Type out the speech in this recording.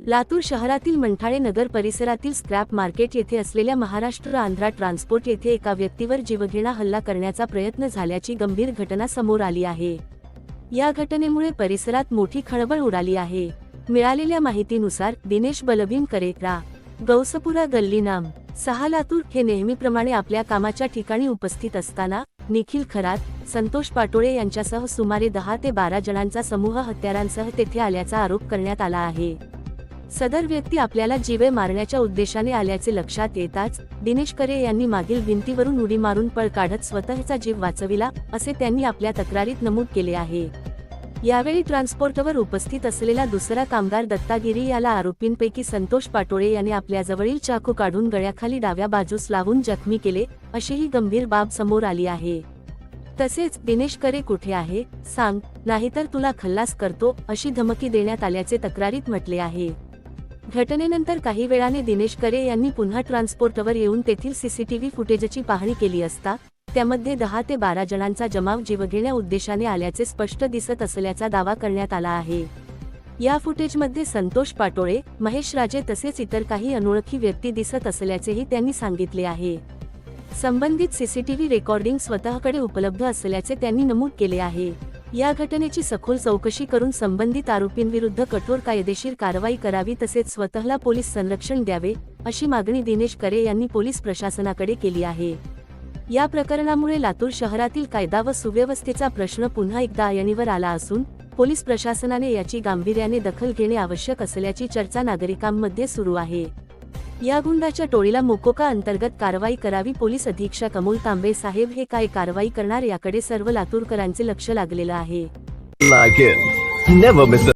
लातूर शहरातील मंठाळे नगर परिसरातील scrap market येथे असलेल्या महाराष्ट्र आंध्रा ट्रान्सपोर्ट येथे एका व्यक्तीवर जीवघेणा हल्ला करण्याचा प्रयत्न झाल्याची गंभीर घटना समोर आली आहे। या घटनेमुळे परिसरात मोठी खळबळ उडाली आहे। मिळालेल्या माहितीनुसार दिनेश बलभीम करेकरा, गौसपुरा गल्ली नाम 6 लातूर हे नेहमीप्रमाणे आपल्या कामाच्या ठिकाणी उपस्थित असताना निखिल खरात, संतोष पाटोळे यांच्यासह सुमारे 10 ते 12 जणांचा समूह हत्यारांसह तेथे आल्याचा आरोप करण्यात आला आहे। सदर व्यक्ती आपल्याला जीवे मारण्याच्या उद्देशाने आल्याचे लक्षात येताच दिनेश करे यांनी मागील भिंतीवरून उडी मारून पळ काढत स्वतःचा जीव वाचविला, असे त्यांनी आपल्या तक्रारीत नमूद केले आहे। यावेळी ट्रान्सपोर्टवर उपस्थित असलेला दुसरा कामगार दत्तागिरी याला आरोपींपैकी संतोष पाटोळे याने आपल्याजवळील चाकू काढून गळ्याखाली डाव्या बाजूस लावून जखमी केले, अशीही गंभीर बाब समोर आली आहे। तसेच दिनेश करे कुठे आहे सांग, नाहीतर तुला खल्लास करतो, अशी धमकी देण्यात आल्याचे तक्रारीत म्हटले आहे। घटनेनंतर काही वेळाने दिनेश करे यांनी पुन्हा ट्रान्सपोर्टवर येऊन तेथील सीसीटीव्ही फुटेजची पाहणी केली असता त्यामध्ये 10 ते 12 जणांचा जमाव जीवघेण्या उद्देशाने आल्याचे स्पष्ट दिसत असल्याचा दावा करण्यात आला आहे। या फुटेजमध्ये संतोष पाटोळे, महेश राजे तसेच इतर काही अनोळखी व्यक्ती दिसत असल्याचेही त्यांनी सांगितले आहे। संबंधित सीसीटीव्ही रेकॉर्डिंग स्वतःकडे उपलब्ध असल्याचे त्यांनी नमूद केले आहे। या घटनेची सखोल चौकशी करून संबंधित आरोपींविरुद्ध कठोर कायदेशीर कारवाई करावी तसेच स्वतःला पोलीस संरक्षण द्यावे, अशी मागणी दिनेश करे यांनी पोलीस प्रशासनाकडे केली आहे। या प्रकरणामुळे लातूर शहरातील कायदा व सुव्यवस्थेचा प्रश्न पुन्हा एकदा ऐरणीवर आला असून पोलीस प्रशासनाने याची गांभीर्याने दखल घेणे आवश्यक असल्याची चर्चा नागरिकांमध्ये सुरू आहे। या गुंडाच्या टोळीला मोकोका अंतर्गत कारवाई करावी। पोलीस अधीक्षक अमोल तांबे साहेब हे काय कारवाई करणार याकडे सर्व लातूरकरांचे लक्ष लागलेलं आहे।